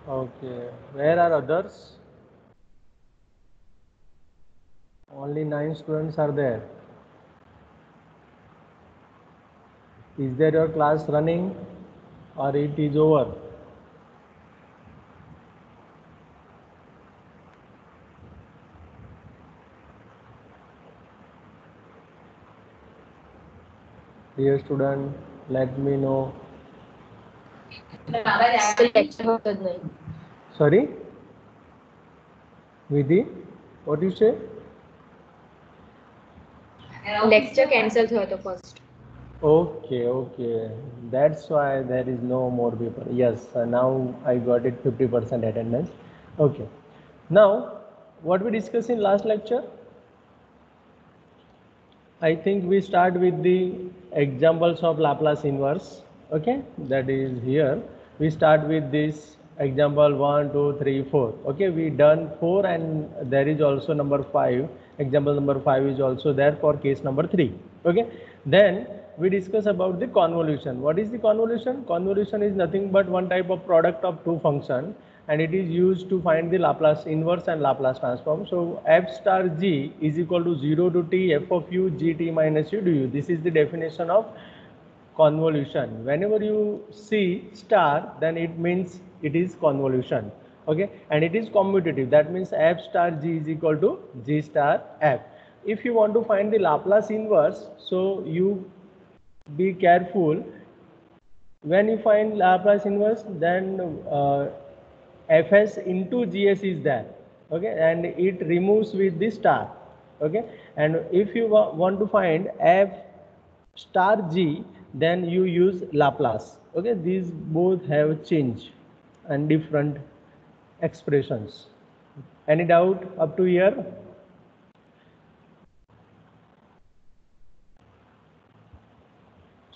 Okay. Where are others? Only 9 students are there. Is there your class running or it is over? Dear student, let me know. Lecture होतच नाही. Sorry? Vidhi, what you say? Lecture cancel થયો first. Okay, okay. That's why there is no more people. Yes, now I got it 50% attendance. Okay. Now, what we discussed in last lecture? I think we start with the examples of Laplace inverse. Okay, that is here. We start with this example 1, 2, 3, 4. Okay, we done 4 and there is also number 5. Example number 5 is also there for case number 3. Okay, then we discuss about the convolution. What is the convolution? Convolution is nothing but one type of product of two functions and it is used to find the Laplace inverse and Laplace transform. So f star g is equal to 0 to t f of u gt minus u du. This is the definition of convolution. Whenever you see star, then it means it is convolution. Okay, and it is commutative. That means f star g is equal to g star f. If you want to find the Laplace inverse, so you be careful. When you find Laplace inverse, then fs into gs is there. Okay, and it removes with the star. Okay, and if you want to find f star g, then you use Laplace. Okay, these both have change and different expressions. Any doubt up to here?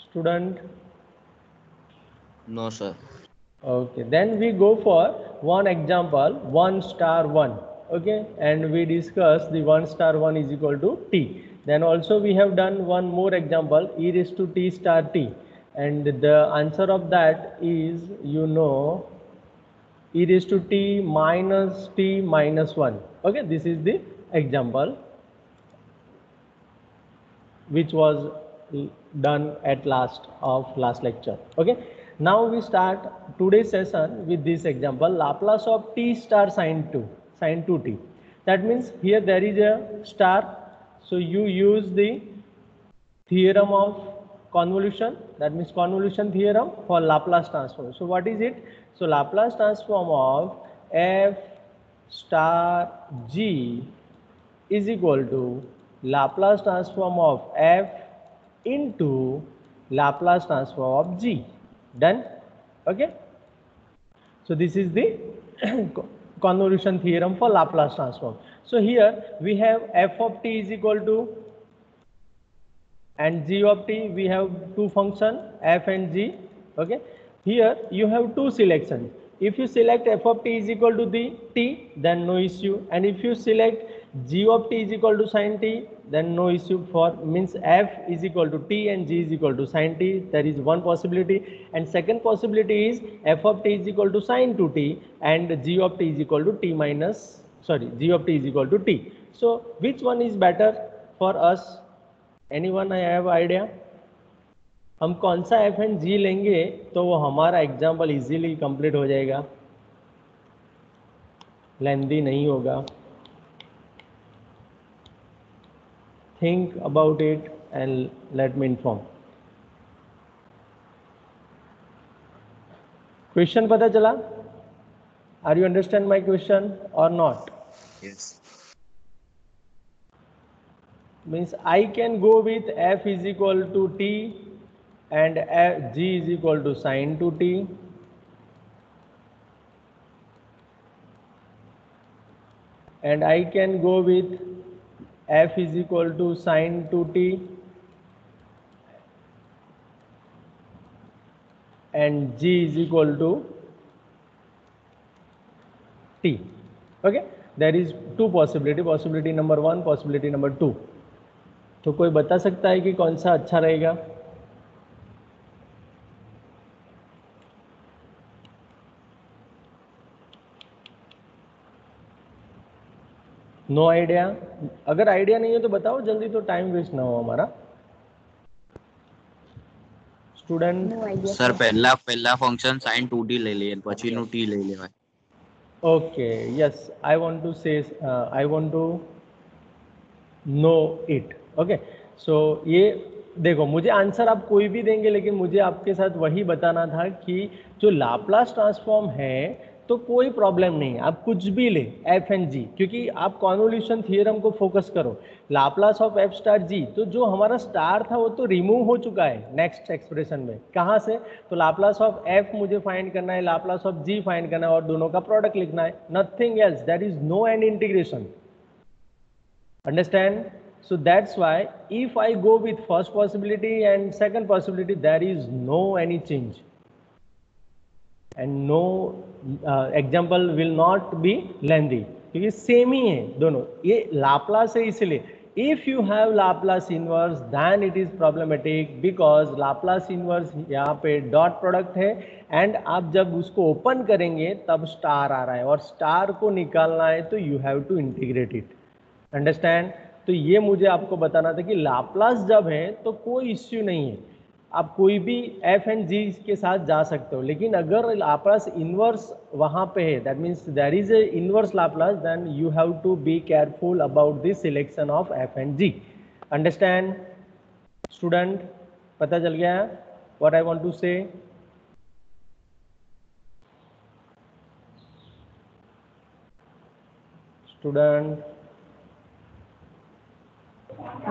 Student? No, sir. Okay, then we go for one example, 1 star 1. Okay, and we discuss the 1 star 1 is equal to t. Then also we have done one more example, e raised to t star t. And the answer of that is, you know, e raised to t minus 1. Okay, this is the example which was done at last of last lecture. Okay, now we start today's session with this example, Laplace of t star sine 2t. That means here there is a star, so you use the theorem of convolution, that means convolution theorem for Laplace transform. So what is it? So Laplace transform of f star g is equal to Laplace transform of f into Laplace transform of g. Done? Okay. So this is the convolution theorem for Laplace transform. So here we have f of t is equal to, and g of t, we have two function f and g. Okay, here you have two selections. If you select f of t is equal to the t, then no issue, and if you select g of t is equal to sine t, then no issue. For means f is equal to t and g is equal to sine t, there is one possibility. And second possibility is f of t is equal to sine 2t and g of t is equal to t minus, sorry, g of t is equal to t. So which one is better for us? Anyone have idea? हम कौन सा F and जी लेंगे तो वो हमारा example easily complete हो जाएगा, lengthy नहीं होगा? Think about it and let me inform. Question पता चला? Are you understand my question और not? Yes. Means I can go with f is equal to t and g is equal to sine 2t, and I can go with f is equal to sine 2t and g is equal to t. Okay, there is two possibility, possibility number 1, possibility number 2. तो कोई बता सकता है कि कौन सा अच्छा रहेगा? No idea? अगर आइडिया नहीं है तो बताओ जल्दी, तो टाइम वेस्ट ना हो हमारा। Student? No idea sir sir. પહેલા ફંક્શન sin 2t લઈ લઈએ પછીનું t લઈ લેવાય. Okay, yes, I want to say, I want to know it. Okay, so ये देखो, मुझे आंसर आप कोई भी देंगे, लेकिन मुझे आपके साथ वही बताना था कि जो लाप्लास ट्रांसफॉर्म है तो कोई प्रॉब्लम नहीं, आप कुछ भी ले एफ एंड जी, क्योंकि आप कॉन्वोल्यूशन थियरम को फोकस करो। लाप्लास ऑफ एफ स्टार जी, तो जो हमारा स्टार था वो तो रिमूव हो चुका है नेक्स्ट एक्सप्रेशन में। कहाँ से? तो लाप्लास ऑफ एफ मुझे फाइंड करना है, लाप्लास ऑफ जी फाइंड करना है, और दोनों का प्रोडक्ट लिखना है, nothing else, that is no and integration. Understand? So that's why if I go with first possibility and second possibility, there is no any change, and no example will not be lengthy, क्योंकि same ही है दोनों, ये Laplace है इसलिए। If you have Laplace inverse then it is problematic, because Laplace inverse यहाँ पे dot product है, एंड आप जब उसको ओपन करेंगे तब स्टार आ रहा है, और स्टार को निकालना है तो you have to integrate it. Understand? तो ये मुझे आपको बताना था कि लाप्लास जब है तो कोई इश्यू नहीं है, आप कोई भी एफ एंड जी के साथ जा सकते हो, लेकिन अगर लाप्लास इनवर्स वहाँ पे है, that means there is a inverse Laplace, then you have to be careful about this selection of F and G. Understand student? पता चल गया what I want to say? Student?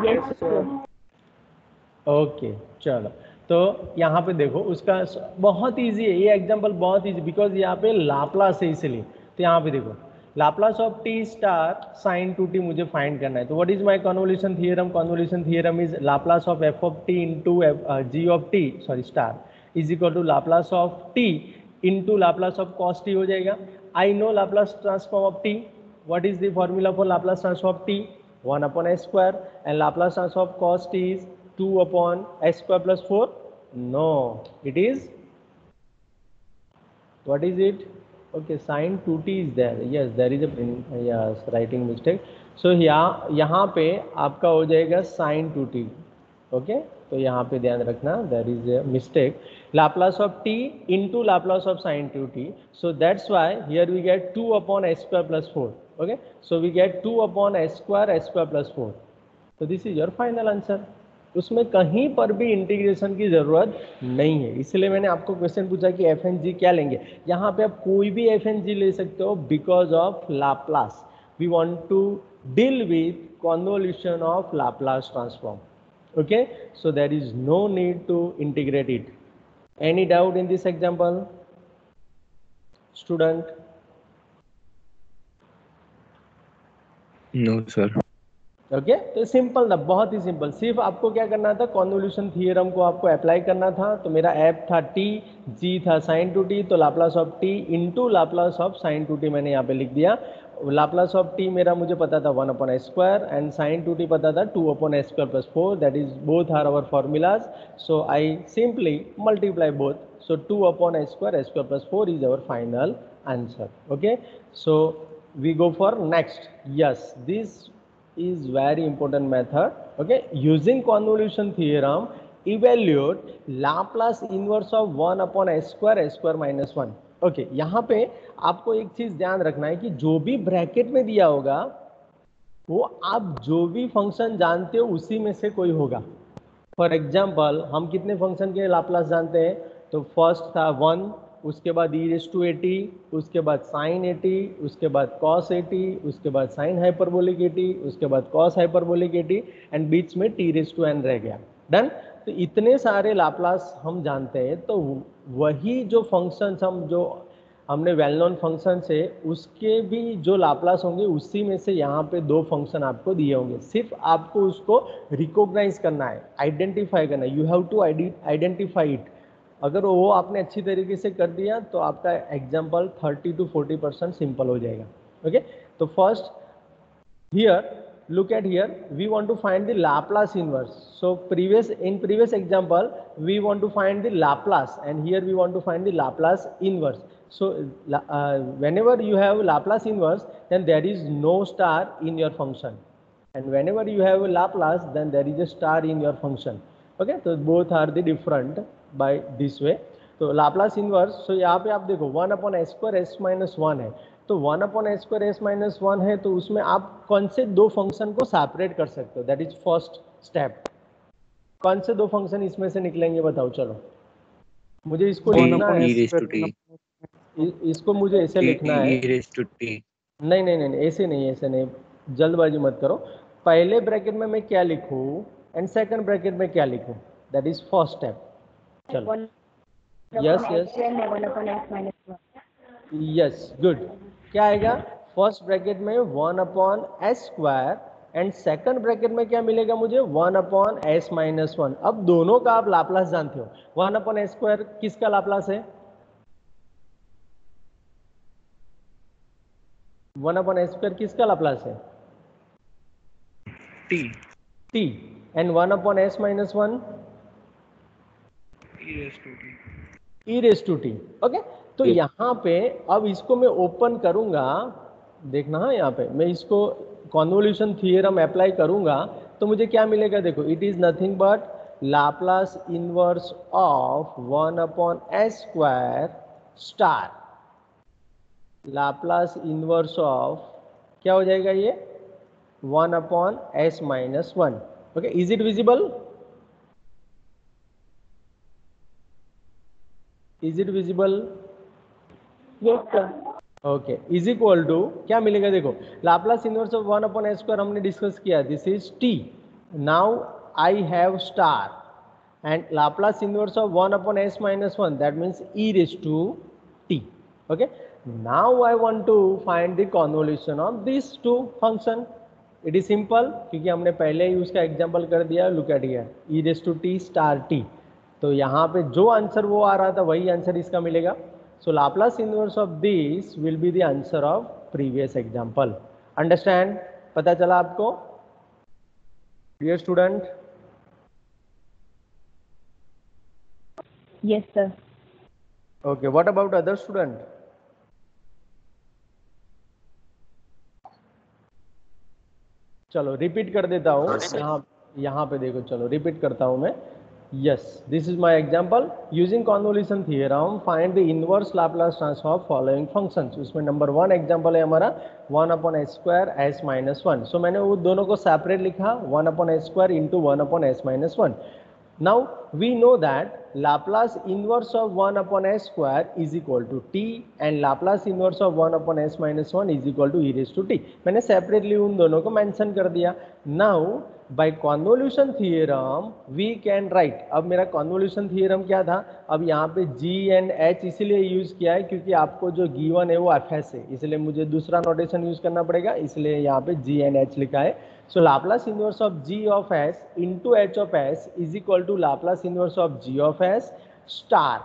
Yes sir. Okay, चलो, तो यहाँ पे देखो, उसका बहुत इजी है ये एग्जांपल, बहुत इजी, बिकॉज यहाँ पे लाप्लास है इसलिए। तो यहाँ पे देखो, Laplace of T star sine 2t मुझे फाइंड करना है, तो what is my convolution theorem? Convolution theorem is Laplace of F of T into G of T, sorry star, is equal to Laplace of T into Laplace of cos T हो जाएगा। I know Laplace transform of T, what is the formula for Laplace transform of T? 1 upon s square, and Laplace transform of cos t is 2 upon s square plus 4. No, it is, what is it? Okay, sin 2t is there. Yes, there is a yes writing mistake. So यहाँ पे आपका हो जाएगा sin 2t. Okay, तो यहाँ पे ध्यान रखना, there is a mistake, Laplace of t into Laplace of sin 2t, so that's why here we get 2 upon s square plus 4. Okay, so we get 2 upon s square plus 4. तो this is your final answer. उसमें कहीं पर भी integration की जरूरत नहीं है, इसलिए मैंने आपको क्वेश्चन पूछा कि एफ एन जी क्या लेंगे। यहाँ पे आप कोई भी एफ एन जी ले सकते हो because of Laplace. We want to deal with convolution of Laplace transform. Okay, so there is no need to integrate it. Any doubt in this example, student? No sir. Okay, तो simple था, बहुत ही simple. सिर्फ आपको क्या करना था, convolution theorem को आपको अप्लाई करना था। तो मेरा एफ था टी, जी था साइन 2t, तो Laplace of T into Laplace of sine 2t मैंने यहाँ पे लिख दिया। लाप्लास ऑफ टी मेरा मुझे पता था 1 upon S square, and sine 2t पता था 2 upon S square plus 4, that is both are our formulas, so I simply multiply both, so 2 upon S square plus 4 is our final answer. Okay, so we go for next. Yes, this is very important method. Okay, using convolution theorem, evaluate Laplace inverse of 1 upon s square minus 1. Okay, यहाँ पे आपको एक चीज ध्यान रखना है कि जो भी ब्रैकेट में दिया होगा वो आप जो भी फंक्शन जानते हो उसी में से कोई होगा। फॉर एग्जाम्पल, हम कितने फंक्शन के लाप्लास जानते हैं? तो फर्स्ट था 1, उसके बाद e रेज़ टू 80, उसके बाद sin 80, उसके बाद cos 80, उसके बाद sin हाइपरबोलिक 80, उसके बाद cos हाइपरबोलिक 80, एंड बीच में t रेज़ टू n रह गया। डन। तो इतने सारे लाप्लास हम जानते हैं, तो वही जो फंक्शंस हमने वेल नोन फंक्शन से उसके भी जो लाप्लास होंगे उसी में से यहाँ पे 2 फंक्शन आपको दिए होंगे। सिर्फ आपको उसको रिकॉग्नाइज करना है, आइडेंटिफाई करना है। You have to identify it. अगर वो आपने अच्छी तरीके से कर दिया तो आपका एग्जाम्पल 30 to 40% सिंपल हो जाएगा। ओके, तो first here look at here, we want to find the Laplace inverse. So in previous example we want to find the Laplace, and here we want to find the Laplace inverse. So whenever you have Laplace inverse, then there is no star in your function, and whenever you have Laplace, then there is a star in your function. Okay, so both are the different by this way. तो Laplace inverse, सो यहाँ पे आप देखो 1/s² s-1 है, तो 1/s² s-1 है, तो उसमें आप कौन से दो फंक्शन को सेपरेट कर सकते हो, दैट इज फर्स्ट स्टेप. कौन से दो फंक्शन इसमें से निकलेंगे बताओ. चलो मुझे इसको लिखना है, इसको मुझे ऐसे लिखना है. नहीं नहीं नहीं ऐसे नहीं, ऐसे नहीं, जल्दबाजी मत करो. पहले ब्रैकेट में मैं क्या लिखूं एंड सेकंड ब्रैकेट में क्या लिखूं, दैट इज फर्स्ट स्टेप. चलो यस यस यस गुड. क्या आएगा फर्स्ट ब्रैकेट में 1/s² एंड सेकंड ब्रैकेट में क्या मिलेगा मुझे 1/s-1. अब दोनों का आप लाप्लास जानते हो. 1/s² किसका लाप्लास है, 1/s² किसका लाप्लास है, t. And 1/s-1 e⁻t. Okay, तो यहाँ पे अब इसको मैं ओपन करूंगा, देखना हाँ, यहाँ पे मैं इसको कन्वोल्यूशन थ्योरम अप्लाई करूंगा तो मुझे क्या मिलेगा. देखो it is nothing but Laplace inverse of 1/s² star. Laplace inverse of क्या हो जाएगा ये 1/s-1. Okay, is it visible, is it visible. Yes, sir. Okay, is equal to क्या मिलेगा. देखो लाप्लास इनवर्स ऑफ 1/s² हमने डिस्कस किया, this is t. Now I have star and Laplace inverse of 1/s-1, that means e⁻t. Okay, now I want to find the convolution of this two function. It is simple, क्योंकि हमने पहले ही उसका example कर दिया. Look at here e⁻t star t. तो यहाँ पे जो आंसर वो आ रहा था वही आंसर इसका मिलेगा. So Laplace inverse of this will be the answer of previous example. Understand? पता चला आपको, dear student? Yes, sir. Okay. What about other student? चलो रिपीट कर देता हूँ. यहाँ पे देखो, चलो रिपीट करता हूँ मैं. Yes, this is my example. Using convolution theorem, find the inverse Laplace transform of following functions. उसमें नंबर 1 एग्जाम्पल है हमारा 1/s² s-1. सो मैंने वो दोनों को सेपरेट लिखा 1/s² into 1/s-1. Now we know that Laplace inverse of 1/s² is equal to t and Laplace inverse of 1/s-1 is equal to e⁻t. मैंने separately उन दोनों को मेंशन कर दिया. Now by convolution theorem we can write. अब मेरा convolution theorem क्या था, अब यहाँ पे g and h इसलिए यूज किया है क्योंकि आपको जो गिवन है वो fs है, इसलिए मुझे दूसरा नोटेशन यूज करना पड़ेगा, इसलिए यहाँ पे g and h लिखा है. So Laplace inverse of g of s into h of s is equal to Laplace inverse of g of s star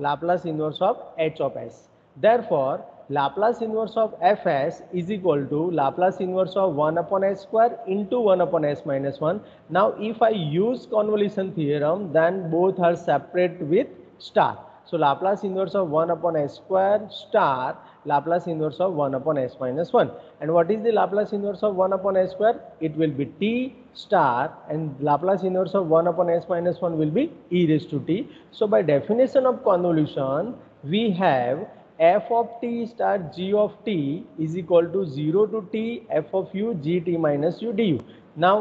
Laplace inverse of h of s. Therefore Laplace inverse of fs is equal to Laplace inverse of 1/s² into 1/s-1. Now if I use convolution theorem, then both are separate with star. So Laplace inverse of 1/s² star Laplace inverse of 1/s-1. And what is the Laplace inverse of 1/s²? It will be t star, and Laplace inverse of 1/s-1 will be e⁻t. So by definition of convolution, we have f of t star g of t is equal to 0 to t f of u gt minus u du. Now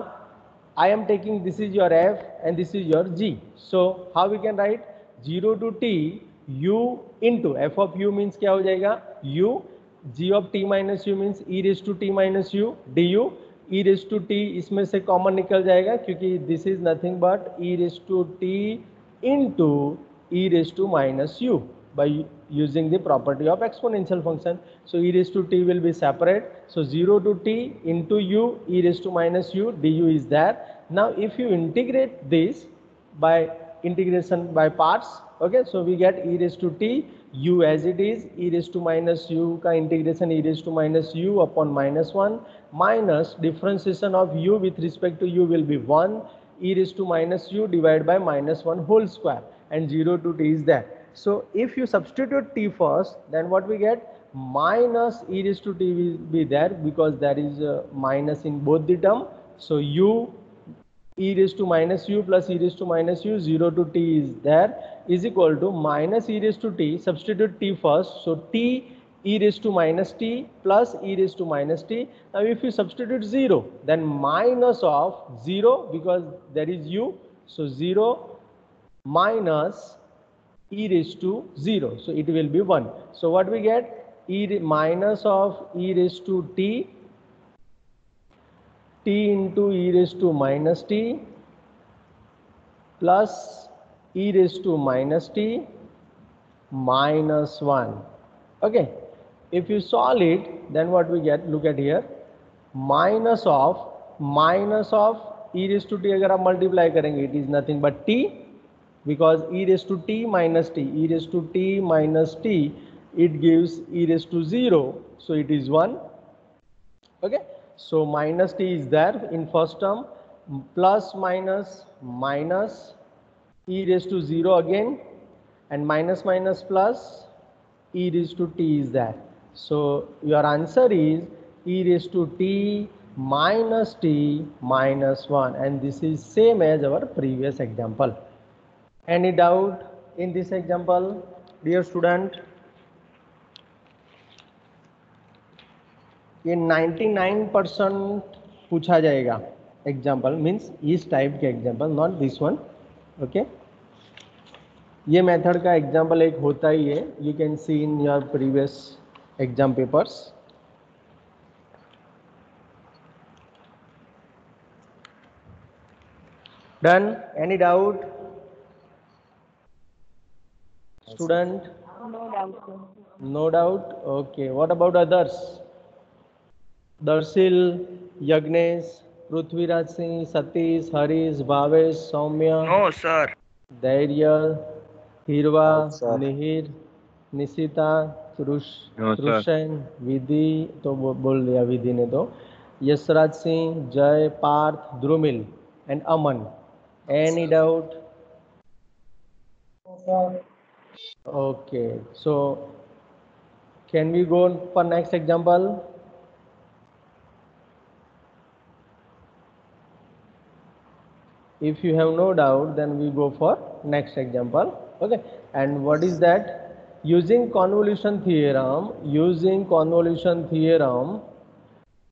I am taking, this is your f and this is your g. So how we can write 0 to t u into f of u means क्या हो जाएगा u, g of t minus u means e⁻t minus u du. e⁻t इसमें से common निकल जाएगा क्योंकि this is nothing but e⁻t into e⁻ minus u by using the property of exponential function. So e⁻t will be separate. So 0 to t into u e⁻ minus u du is there. Now if you integrate this by integration by parts. Okay, so we get e raised to t u as it is, e raised to minus u का integration e raised to minus u upon minus 1 minus differentiation of u with respect to u will be 1 e raised to minus u divided by minus 1 whole square, and 0 to t is there. So if you substitute t first, then what we get, minus e raised to t will be there because there is a minus in both the term. So u e raised to minus u plus e raised to minus u, 0 to t is there, is equal to minus e raised to t, substitute t first, so t e raised to minus t plus e raised to minus t. Now if you substitute 0, then minus of 0 because there is u, so 0 minus e raised to 0, so it will be 1. So what we get, minus of e raised to t into e raised to minus t plus e raised to minus t minus 1. Okay, if you solve it, then what we get, look at here, minus of e raised to t अगर आप multiply करेंगे, it is nothing but t, because e raised to t minus t, e raised to t minus t, it gives e raised to 0, so it is 1. Okay, so minus t is there in first term, plus minus e raised to 0 again, and minus plus e raised to t is there. So your answer is e raised to t minus 1, and this is same as our previous example. Any doubt in this example, dear student? ये 99% पूछा जाएगा example, means इस type के example, not this one. Okay, ये method का example एक होता ही है, you can see in your previous exam papers. Done? Any doubt student? No doubt, sir. No doubt. Okay, what about others? Darshil, Yagnesh, Prithviraj Singh, Satish, Harish, Bhavesh, Saumya, No, sir. धैर्य, हिरवा, No, sir. Mihir, Nishita, No, sir. Krishna, विधि तो बोल दिया विधि ने तो, Yashraj Singh, Jay, Parth, Dhrumil and Aman. Any doubt? Okay, so can we go for next example? If you have no doubt, then we go for next example. Okay, and what is that? Using convolution theorem,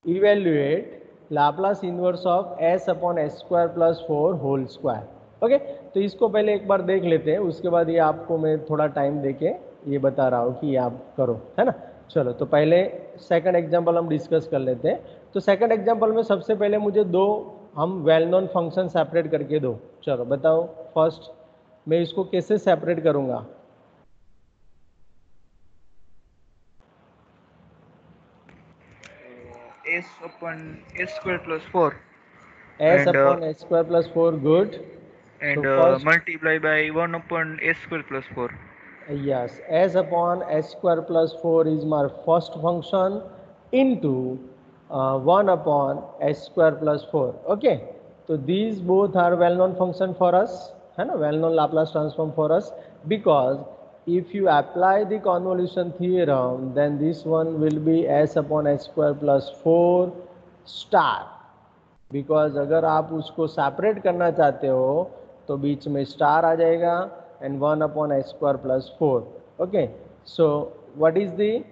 evaluate Laplace inverse of s upon s square plus 4 whole square. Okay, तो इसको पहले एक बार देख लेते हैं, उसके बाद ये आपको मैं थोड़ा टाइम देके ये बता रहा हूँ कि ये आप करो, है ना. चलो, तो पहले सेकंड एग्जाम्पल हम डिस्कस कर लेते हैं. तो सेकंड एग्जाम्पल में सबसे पहले मुझे दो हम वेल नोन फंक्शन सेपरेट करके दो. चलो बताओ, फर्स्ट मैं इसको कैसे सेपरेट करूंगा? S upon s square plus 4 s And, upon s square plus 4, good. and So first, multiply by 1 upon s square plus 4. yes, s upon s square plus 4 is my first function into 1 upon s square plus 4. Okay, so these both are well known function for us, है ना, well known Laplace transform for us, because if you apply the convolution theorem, then this one will be s upon s square plus 4 star, because अगर आप उसको separate करना चाहते हो तो बीच में स्टार आ जाएगा, and 1 upon s square plus 4. Okay, so what is the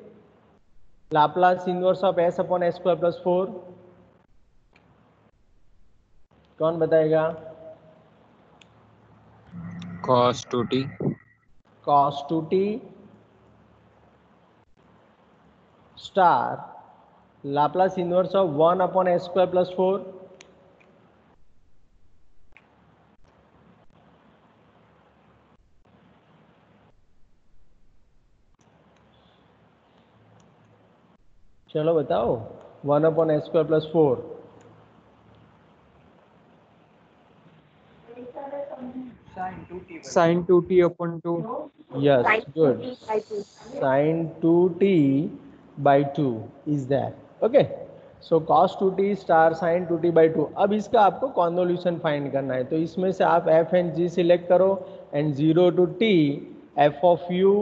Laplace inverse of s upon s square plus 4? कौन बताएगा? Cos 2t. Cos 2t star Laplace inverse of 1 upon s square plus 4. चलो बताओ, 1 upon s square plus 4. Sin 2t Sin 2t upon 2. Yes, Sin good. 2t by 2. Sin 2t by 2 is there. Okay. So cos 2t star sin 2t by 2. अब इसका आपको convolution find करना है, तो इसमें से आप f एंड g सिलेक्ट करो and 0 to t f of u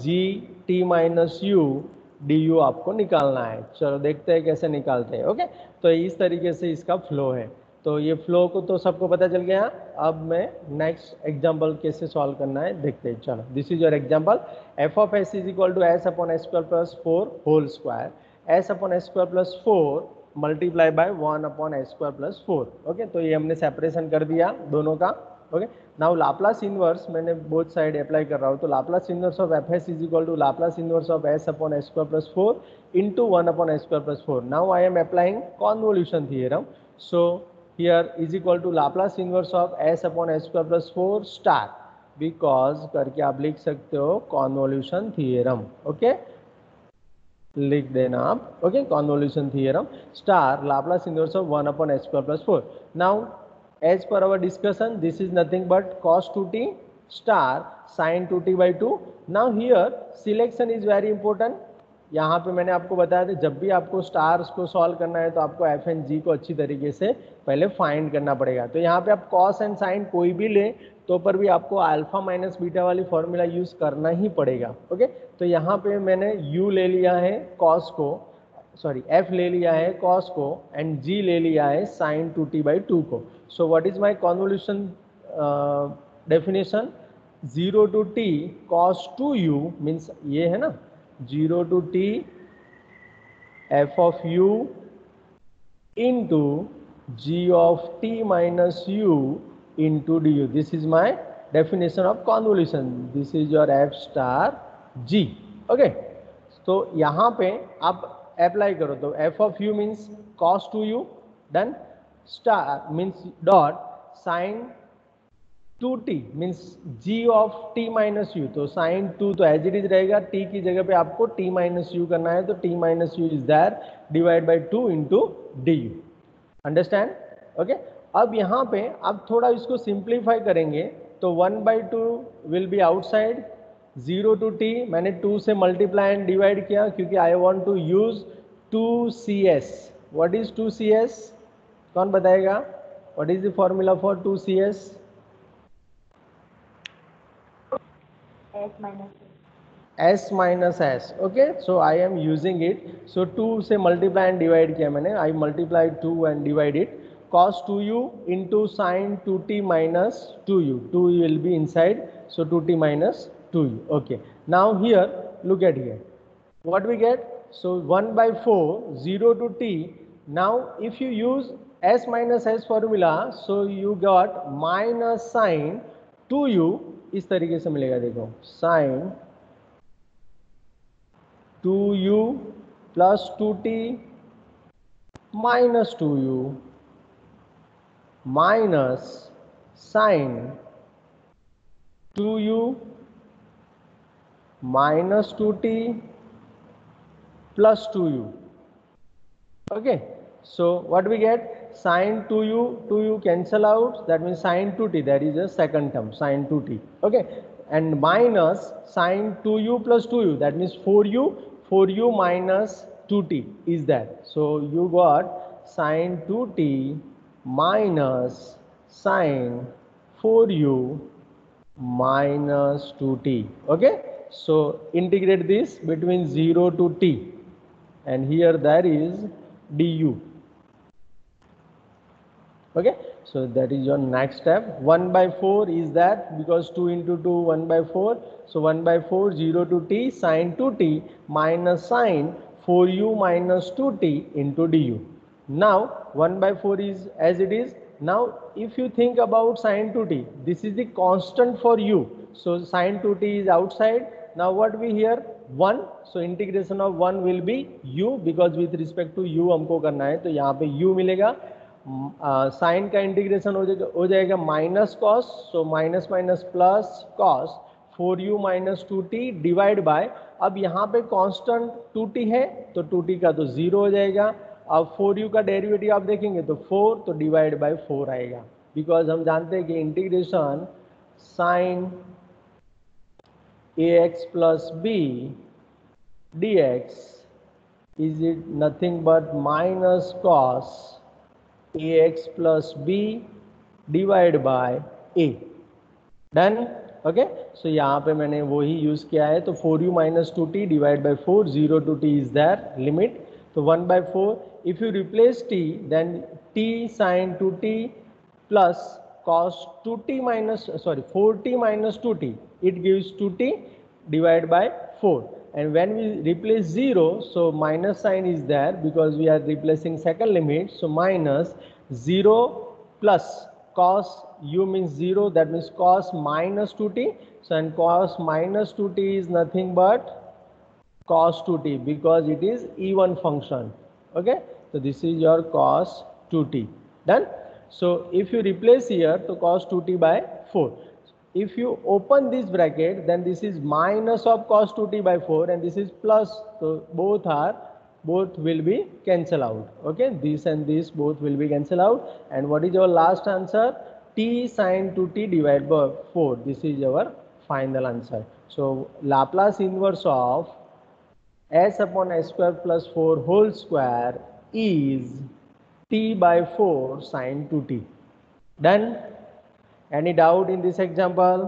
g t minus u du आपको निकालना है. चलो देखते हैं कैसे निकालते हैं. ओके, तो इस तरीके से इसका फ्लो है. तो ये फ्लो को तो सबको पता चल गया. अब मैं नेक्स्ट एग्जांपल कैसे सॉल्व करना है देखते हैं. चलो, this is your example. f of s is equal to s upon S square plus 4 whole square, s upon S square plus 4 multiply by 1 upon S square plus 4. Okay, तो ये हमने separation कर दिया दोनों का. ओके, नाउ लाप्लास इनवर्स मैंने both side apply कर रहा हूँ. तो Laplace inverse of f s is equal to Laplace inverse of s upon S square plus 4 into 1 upon S square plus 4. Now I am applying convolution theorem. So here is equal to Laplace inverse of s upon s square plus 4 star, because करके आप लिख सकते हो convolution theorem. Okay, लिख देना आप. Okay, convolution theorem star Laplace inverse of 1 upon s square plus 4. now as per our discussion, this is nothing but cos 2t star sin 2t by 2. now here selection is very important. यहाँ पे मैंने आपको बताया था, जब भी आपको stars को सॉल्व करना है तो आपको एफ एंड जी को अच्छी तरीके से पहले फाइंड करना पड़ेगा. तो यहाँ पे आप कॉस एंड साइन कोई भी ले तो पर भी आपको अल्फा माइनस बीटा वाली फॉर्मूला यूज करना ही पड़ेगा. ओके, तो यहाँ पे मैंने यू ले लिया है कॉस को, सॉरी एफ ले लिया है कॉस को एंड जी ले लिया है साइन 2t by 2 को. So what is my convolution definition? 0 to t cos 2u means ये है ना, 0 to t f of u into g of t minus u into du. This is my definition of convolution. This is your f star g. Okay, तो यहाँ पे आप apply करो. तो f of u means cos 2u, then star means dot sin 2t means g of t minus u. तो sin 2 तो as it is रहेगा, t की जगह पे आपको t minus u करना है, तो t minus u is there divide by 2 into du. Understand? Okay, अब यहाँ पे आप थोड़ा इसको सिंप्लीफाई करेंगे तो 1/2 will be outside. 0 to t मैंने 2 से मल्टीप्लाई एंड डिवाइड किया क्योंकि I want to use 2cs. What is 2cs? कौन बताएगा? What is the formula for 2cs? S minus s minus s. okay, so I am using it. so 2 से multiply and divide किया मैंने. I multiplied 2 and divide it. cos 2u into sin 2t minus 2u. 2 will be inside, so 2t minus 2u. okay, now here look at here what we get. so 1/4 0 to t. now if you use s minus s formula, so you got minus sin 2u. इस तरीके से मिलेगा, देखो sin 2u plus 2t minus 2u minus sin 2u minus 2t plus 2u. okay, so what we get? sin 2u cancel out, that means sin 2t, that is the second term, sin 2t. okay, and minus sin 2u plus 2u, that means 4u minus 2t is that. so you got sin 2t minus sin 4u minus 2t. okay, so integrate this between 0 to t and here there is du. okay, so that is your next step. 1/4 is that, because 2 into 2 1/4, so 1/4 0 to t sin 2t minus sin 4u minus 2t into du. now 1/4 is as it is. now if you think about sin 2t, this is the constant for u, so sin 2t is outside. now what we here 1, so integration of 1 will be u, because with respect to u हमको करना है, तो यहाँ पे u मिलेगा. Sign का integration हो जाएगा minus cos, so minus minus plus cos 4u minus 2t divide by, अब यहाँ पे कांस्टेंट 2t है तो 2t का तो 0 हो जाएगा. अब 4u का डेरिवेटिव आप देखेंगे तो 4, तो डिवाइड बाय 4 आएगा. बिकॉज हम जानते हैं कि integration sine ax plus b dx is it nothing but minus cos ax plus b divided by a. Done. Okay, so यहाँ पे मैंने वही यूज किया है. तो 4u minus 2t divided by 4, 0 to t is there limit. तो 1/4. if you replace t, then t sin 2t plus cos 2t minus 4t minus 2t, it gives 2t divided by 4. And when we replace 0, so minus sign is there because we are replacing second limit. So minus 0 plus cos u means 0, that means cos minus 2t. So and cos minus 2t is nothing but cos 2t because it is even function. Okay, so this is your cos 2t. Done. So if you replace here, to cos 2t by 4. If you open this bracket, then this is minus of cos 2t by 4 and this is plus. So both will be cancel out. Okay, this and this both will be cancel out. And what is your last answer? T sin 2t divided by 4. This is our final answer. So Laplace inverse of s upon s square plus 4 whole square is t by 4 sin 2t. Done. Any doubt in this example?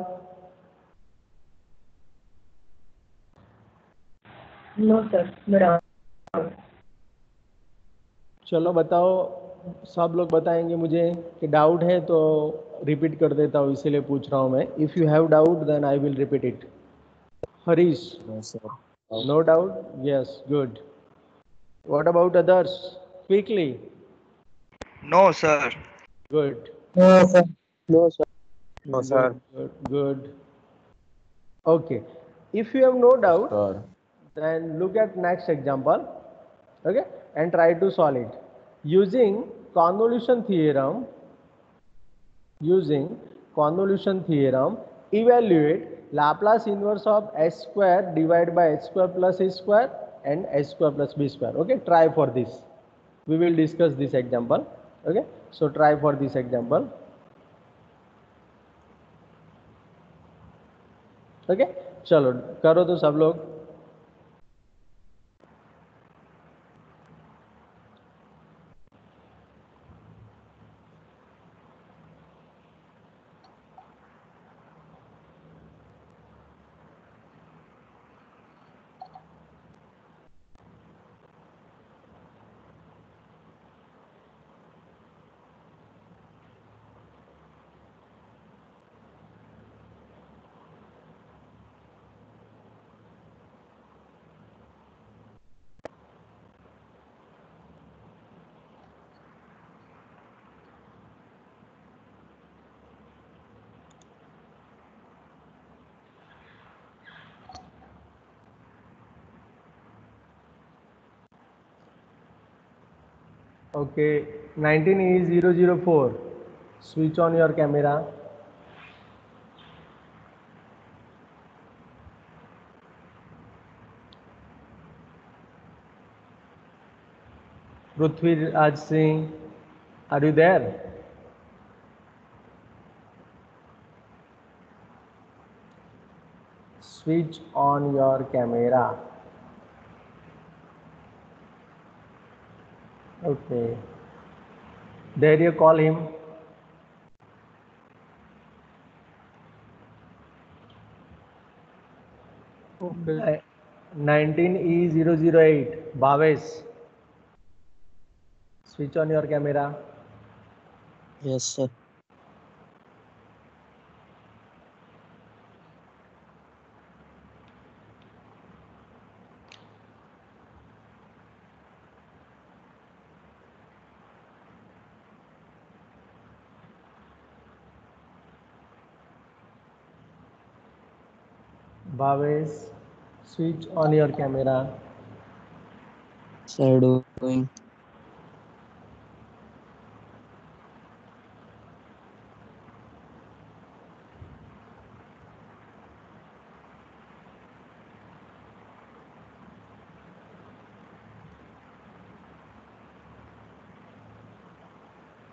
No, sir. No doubt. चलो बताओ, सब लोग बताएंगे मुझे कि doubt है तो repeat कर देता हूँ, इसीलिए पूछ रहा हूँ मैं. If you have doubt then I will repeat it. Harish, No, sir. No doubt? Yes, good. What about others? Quickly. No, sir. Good. No, sir. No, sir. No, sir. Good. Okay. If you have no doubt, Sir. then look at next example. Okay, and try to solve it using convolution theorem. Using convolution theorem, evaluate Laplace inverse of s square divided by h square plus a square and h square plus b square. Okay, try for this. We will discuss this example. Okay, so try for this example. Okay, चलो करो तो सब लोग. Okay, 19E004. Switch on your camera. Prithviraj Singh, are you there? Switch on your camera. Okay. There you call him. Okay. 19E008. Bhavesh. Switch on your camera. Yes, sir. Bhavesh, switch on your camera. Sir, doing.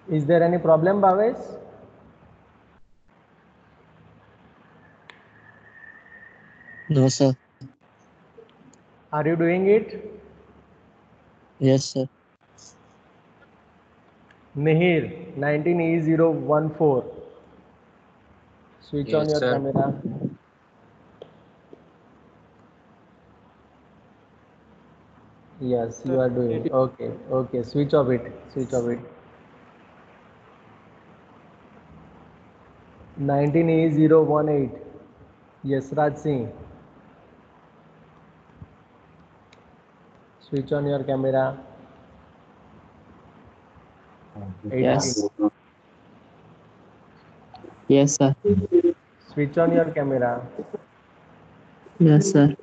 Is there any problem, Bhavesh? No, sir. Are you doing it? Yes, sir. Mihir, 19E014. Switch on Yes, your sir. camera. Yes, you are doing. Okay, okay. Switch off it. Switch off it. 19E018. Yes, Raj Singh. Switch on your camera. 18. Yes. Yes, sir. Switch on your camera. Yes, sir.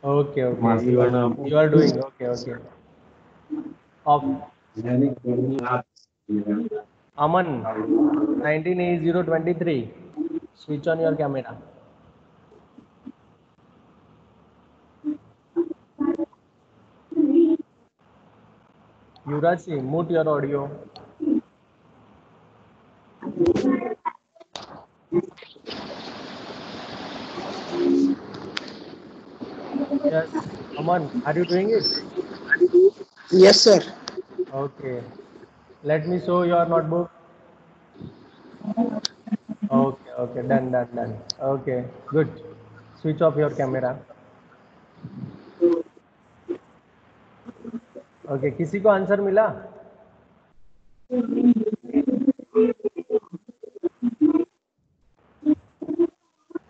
Okay, okay. You are doing. Okay, okay. Off. Aman, 19E023. Switch on your camera. Yuvraj Singh, mute your audio. Yes, Aman, are you doing it? Yes, sir. Okay. Let me show your notebook. Okay, okay, done, done, done. Okay, good. Switch off your camera. Okay, किसी को answer मिला?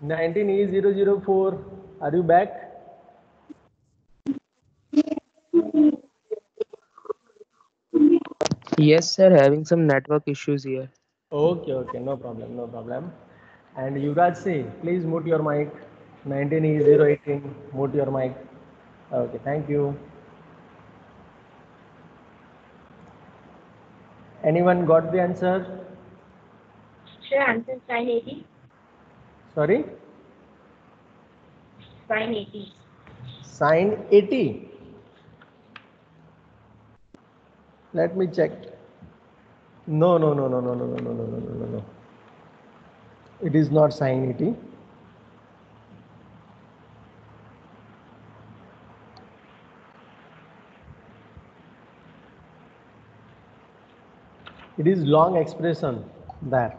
19E004. Are you back? Yes, sir. Having some network issues here. Okay, okay, no problem, no problem. And Yuvraj Singh, please mute your mic. 19E018, mute your mic. Okay, thank you. Anyone got the answer? Sure, answer sign 80. Sorry? Sign 80. Sine 80. Let me check. No, no, no, no, no, no, no, no, no, no, no, no, no. It is not sine 80. It is long expression there.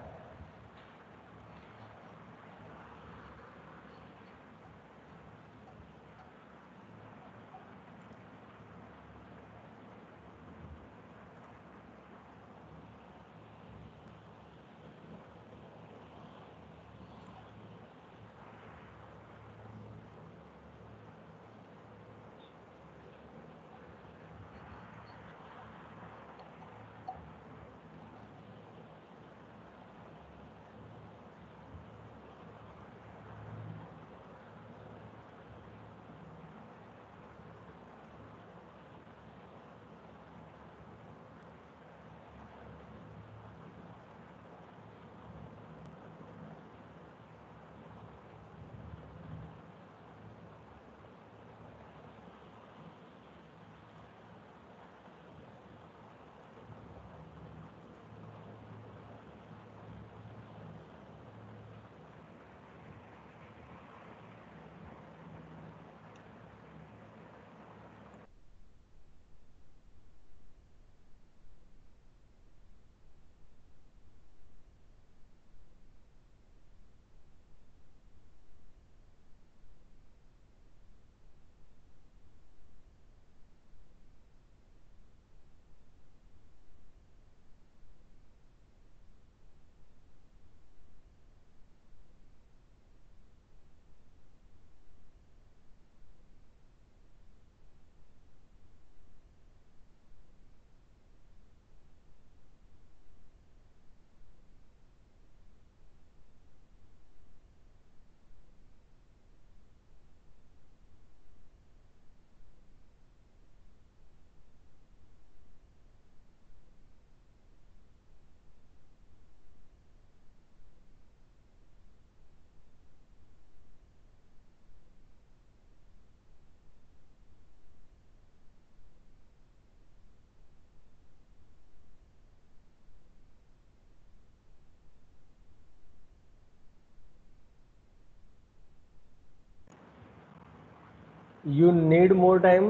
You need more time,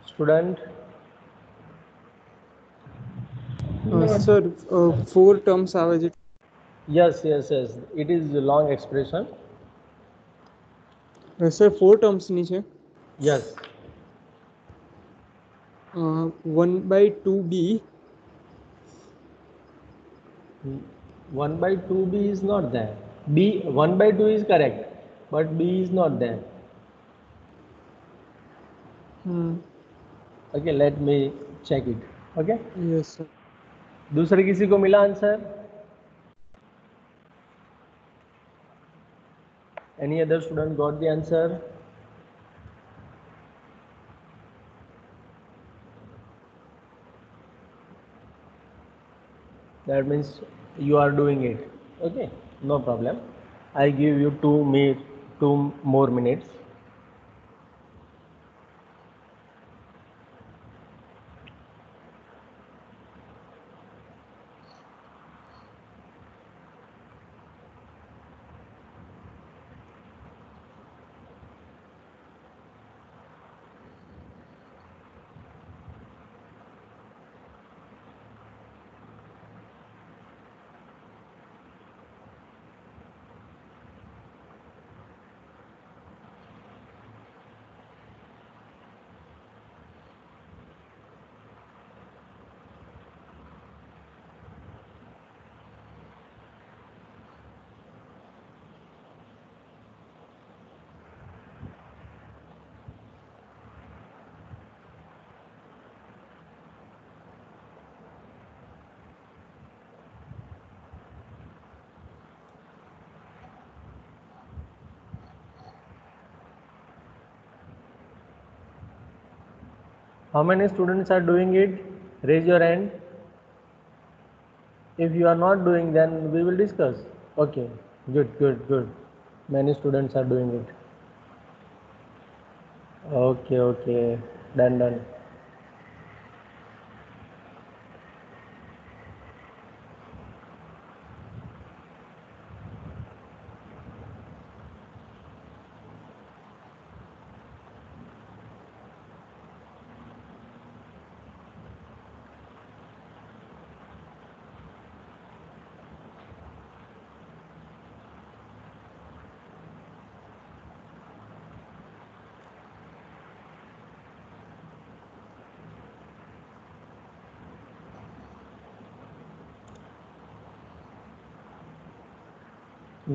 student? Sir 4 terms આવે છે. Yes, yes, yes. It is a long expression. Sir 4 ટર્મ્સની છે. Yes. 1/2b 1/2b is not there. B 1/2 is correct, but b is not there. Okay, let me check it. Okay. Yes sir. दूसरे किसी को मिला answer? Any other student got the answer? That means you are doing it. Okay, no problem. I give you 2 more minutes. How many students are doing it? Raise your hand. If you are not doing, then we will discuss. Okay, good. Many students are doing it. Okay. Done.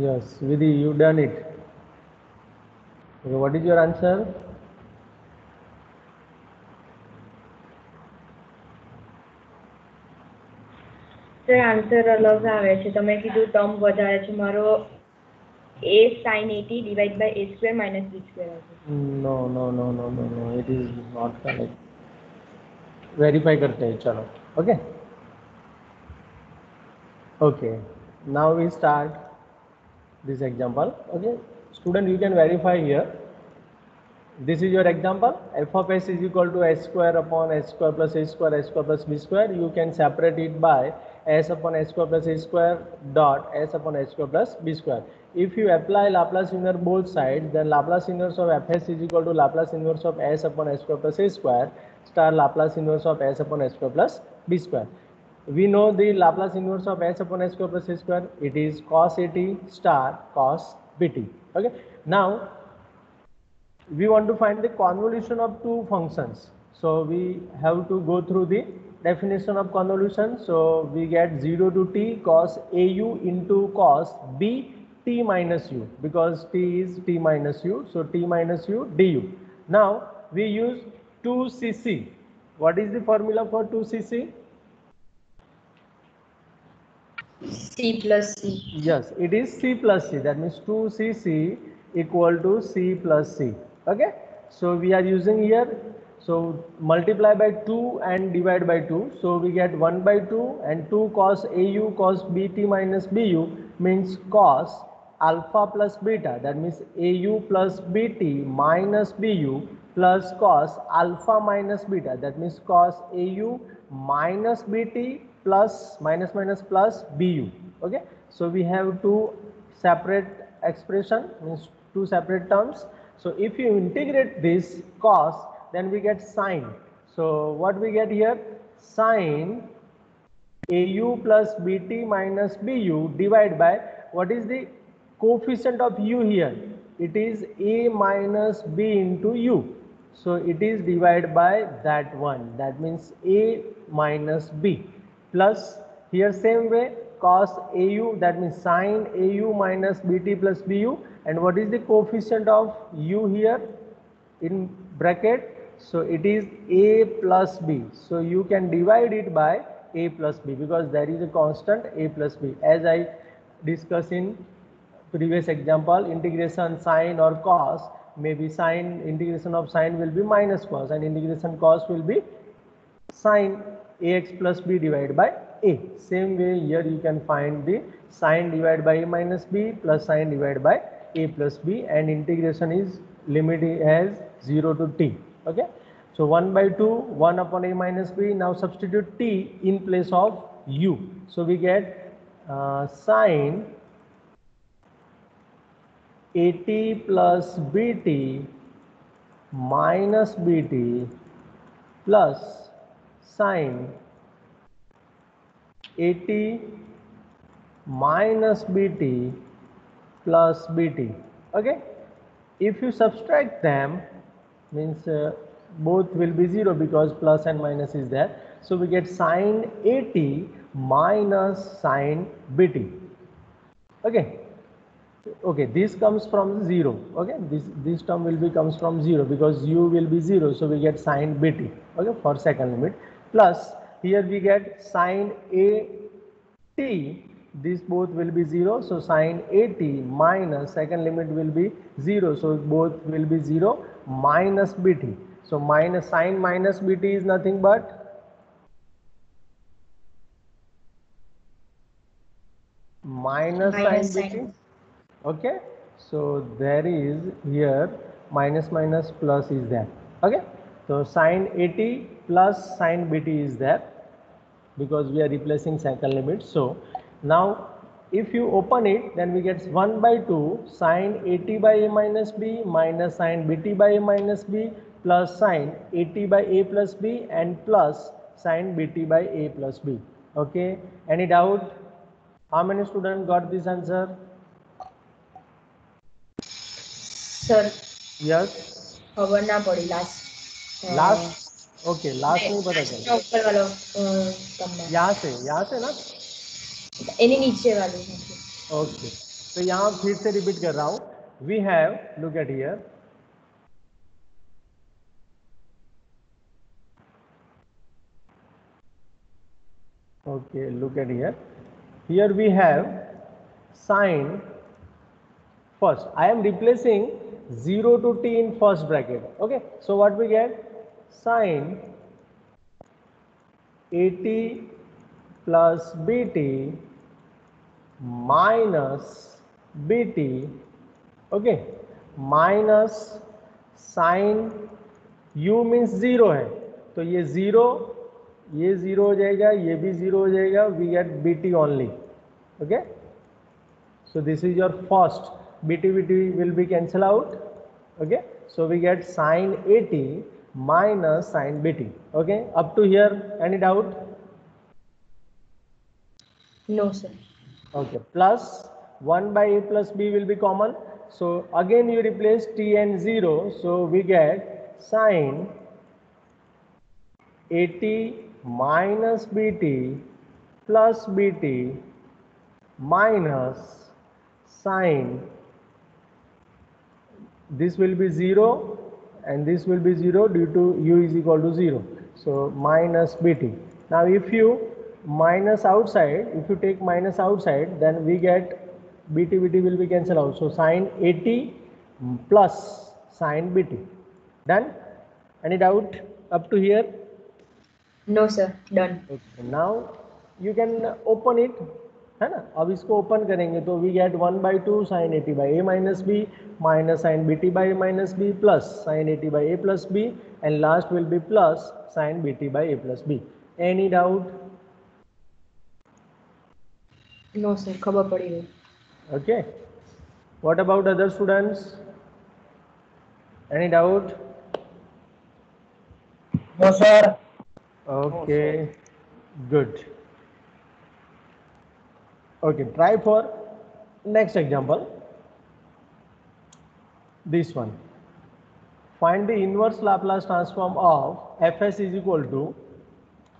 Yes, Vidhi, you done it. Okay, what is your answer? Sir answer અલગ આવે છે. તમે કીધું term વધારે છે. મારો a sin 80 divide by a square minus b square આવશે. No. It is not correct. Verify करते हैं चलो. Okay. Now we start this example. Okay. Student, you can verify here. This is your example. F of s is equal to s square upon s square plus a square, s square plus b square. You can separate it by s upon s square plus a square dot s upon s square plus b square. If you apply Laplace inverse both sides, then Laplace inverse of fs is equal to Laplace inverse of s upon s square plus a square star Laplace inverse of s upon s square plus b square. We know the Laplace inverse of s upon s square plus a square. It is cos at star cos bt. Okay. Now we want to find the convolution of two functions. So we have to go through the definition of convolution. So we get 0 to t cos au into cos b t minus u, because t is t minus u. So t minus u du. Now we use 2cc. What is the formula for 2cc? c plus c. Yes, it is c plus c. That means 2cc equal to c plus c. Okay. So we are using here. So multiply by 2 and divide by 2. So we get 1 by 2 and 2 cos au cos bt minus bu means cos alpha plus beta. That means au plus bt minus bu plus cos alpha minus beta. That means cos au minus bt plus minus plus bu. Okay. So we have two separate expression, means two separate terms. So if you integrate this cos, then we get sine. So what we get here? Sine AU plus BT minus BU divided by, what is the coefficient of U here? It is A minus B into U. So it is divided by that one. That means A minus B plus, here same way, cos AU, that means sine AU minus BT plus BU. And what is the coefficient of U here in bracket? So it is A plus B. So you can divide it by A plus B because there is a constant A plus B. As I discussed in previous example, integration sine or cos, maybe sine, integration of sine will be minus cos, and integration cos will be sine AX plus B divided by A. Same way here you can find the sine divided by A minus B plus sine divided by A plus B, and integration is limited as 0 to t. Okay, so 1 by 2, 1 upon A minus B. Now substitute t in place of U. So we get sine AT plus BT minus BT plus sine AT minus BT plus BT. Okay, if you subtract them, means both will be 0 because plus and minus is there. So we get sine AT minus sine BT. Okay, okay, this comes from 0. Okay, this term will be comes from 0 because U will be 0. So we get sine BT. Okay, for second limit, plus here we get sine AT. These both will be 0. So sine AT minus second limit will be 0. So both will be 0 minus BT. So minus sine minus BT is nothing but minus sine BT. Okay, so there is here minus minus plus is there. Okay, so sine AT plus sine BT is there because we are replacing second limit. So now if you open it, then we get 1 by 2 sine AT by A minus B minus sine BT by A minus B plus sine AT by A plus B and plus sine BT by A plus B. Okay, any doubt? How many students got this answer? Sir Yes. ખબર ના પડી last Last. Okay, last नहीं पता चला. ऊपर वाला તમને यहाँ से ना. એની નીચે વાળું નથી. ओके, तो यहाँ फिर से रिपीट कर रहा हूँ. We have, look at here. Okay, look at here. Here we have sine. First, I am replacing 0 to t in first bracket. Okay, so what we get? Sine AT plus BT minus BT. Okay, minus sine U means 0 है, तो ये 0 हो जाएगा, ये भी 0 हो जाएगा. We get BT only. Okay, so this is your first. BT will be cancel out. Okay, so we get sine AT minus sine BT. Okay, up to here, any doubt? No sir. Okay, plus 1 by A plus B will be common. So again you replace t and 0. So we get sine AT minus BT plus BT minus sine, this will be 0 and this will be 0 due to U is equal to 0. So minus BT. Now if you minus outside, if you take minus outside, then we get BT will be cancelled out. So sine AT plus sine BT. Done? Any doubt up to here? No sir, done. Okay, now you can open it, है ना. अब इसको open करेंगे तो we get 1 by 2 sin AT by A minus B minus sin BT by A minus B plus sin AT by A plus B, and last will be plus sin BT by A plus B. Any doubt? No sir, ખબર પડી ગઈ. Okay. What about other students? Any doubt? No, sir. Okay, good. Okay, try for next example. This one. Find the inverse Laplace transform of Fs is equal to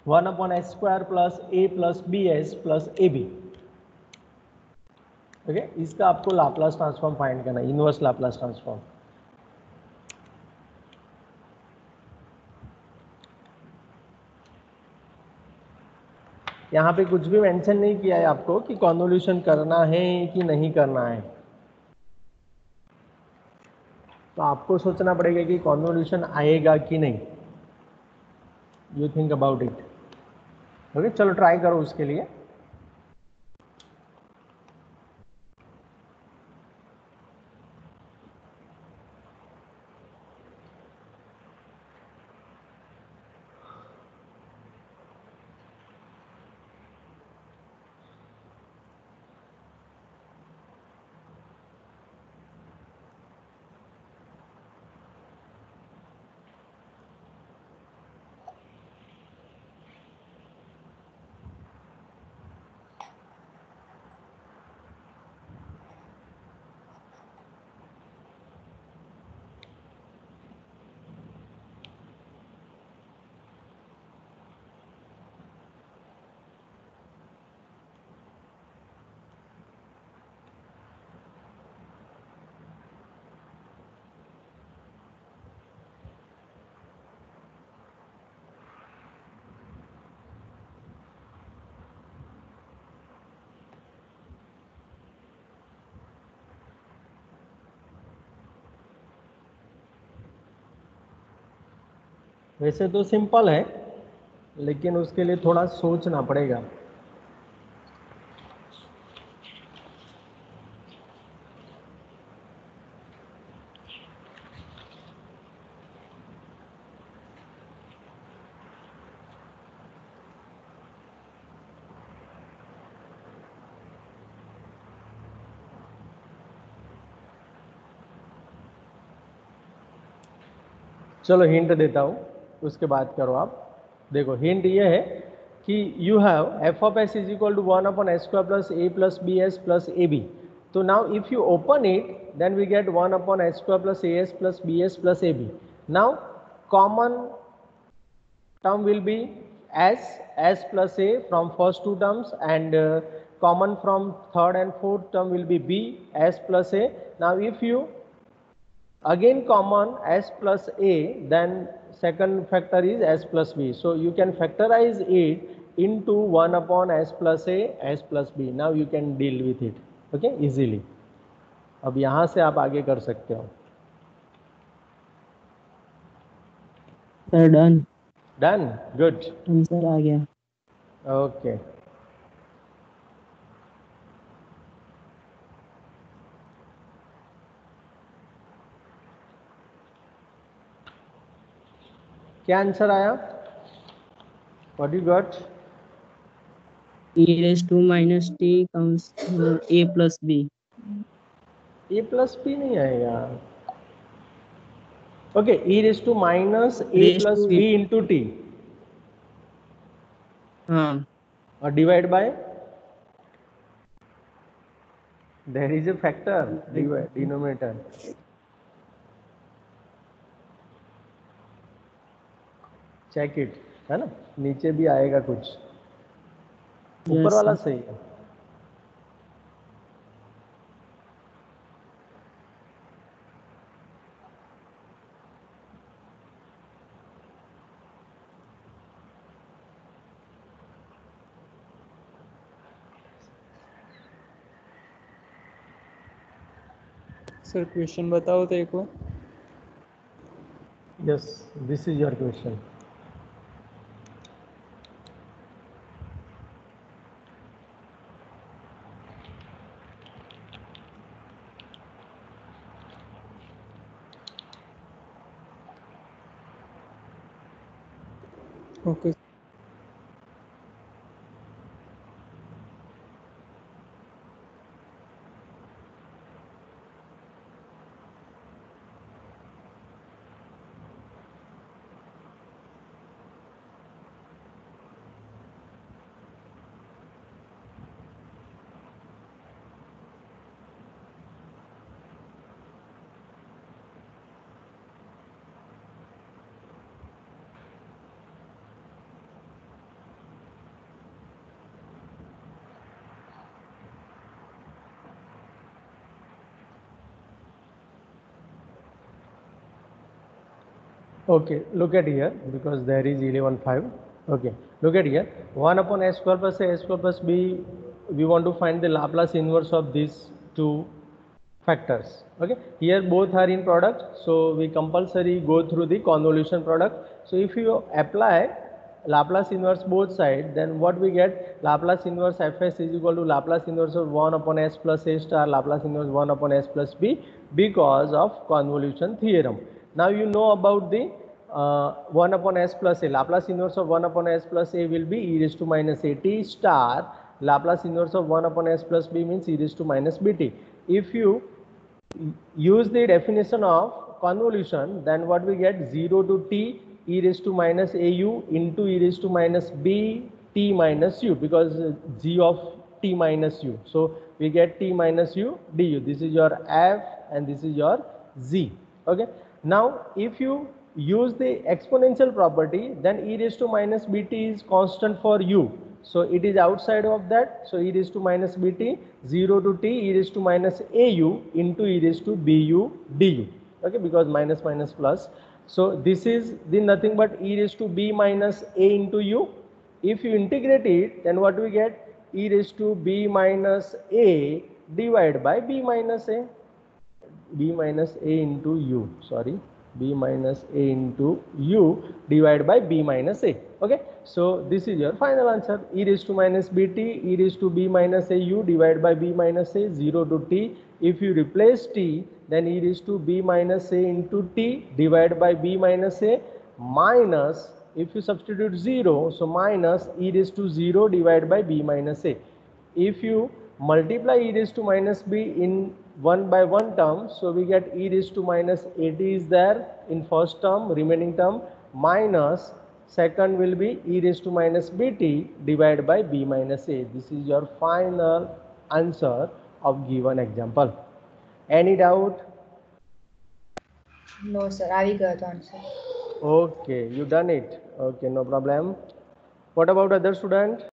1 upon s square plus a plus bs plus ab. Okay इसका आपको Laplace transform find करना है, inverse Laplace transform. यहाँ पे कुछ भी mention नहीं किया है आपको कि कॉन्वोल्यूशन करना है कि नहीं करना है, तो आपको सोचना पड़ेगा कि कॉन्वोल्यूशन आएगा कि नहीं. You think about it. Okay चलो ट्राई करो उसके लिए. वैसे तो सिंपल है, लेकिन उसके लिए थोड़ा सोचना पड़ेगा. चलो हिंट देता हूँ, उसके बाद करो आप. देखो हिंट ये है कि you have F of S is equal to 1 upon S square plus A plus B S plus A B. तो now if you open it then we get 1 upon S square plus A S plus B S plus A B. Now common term will be s plus a from first two terms, and common from third and fourth term will be b s plus a. Now if you again common s plus a, then second factor is s plus b, so you can factorize it into 1 upon s plus a s plus b. now you can deal with it okay easily. अब यहाँ से आप आगे कर सकते हो. Sir done. Done. Good. Answer आ गया. ओके क्या आंसर आया? What you got? e raised to minus t comes a plus b. A plus B नहीं आएगा. Okay E raise to minus A Raised plus to B it. Into T हाँ. और divide by there is a factor denominator. Check it, है ना, नीचे भी आएगा कुछ. ऊपर Yes, वाला sir. सही है. सर क्वेश्चन बताओ तो एक बार. Yes this is your question. Okay. Okay, look at here, because there is 11 5. Okay, look at here, 1 upon s square plus a square plus b, we want to find the Laplace inverse of these two factors. Okay, here both are in product, so we compulsory go through the convolution product. So if you apply Laplace inverse both sides, then what we get? Laplace inverse fs is equal to Laplace inverse of 1 upon s plus a star Laplace inverse 1 upon s plus b, because of convolution theorem. Now you know about the 1 upon s plus a. Laplace inverse of 1 upon s plus a will be e raised to minus a t star. Laplace inverse of 1 upon s plus b means e raised to minus bt. If you use the definition of convolution, then what we get? 0 to t e raised to minus au into e raised to minus b t minus u, because g of t minus u. So we get t minus u du. This is your f and this is your z. Okay. Now if you use the exponential property, then e raised to minus bt is constant for u. So it is outside of that. So e raised to minus bt, 0 to t e raised to minus au into e raised to bu du. Okay, because minus minus plus. So this is the nothing but e raised to b minus a into u. If you integrate it, then what we get? E raised to b minus a divided by b minus a. B minus a into u, sorry, b minus a into u divided by b minus a. Okay, so this is your final answer. E raised to minus bt, e raised to b minus a u divided by b minus a, 0 to t. If you replace t, then e raised to b minus a into t divided by b minus a, minus, if you substitute 0, so minus e raised to 0 divided by b minus a. If you multiply e raised to minus b in 1 by 1 term, so we get e raised to minus at is there in first term, remaining term, minus second will be e raised to minus bt divided by b minus a. This is your final answer of given example. Any doubt? No sir આવી ગયો તો answer. Okay, you done it. Okay, no problem. What about other student?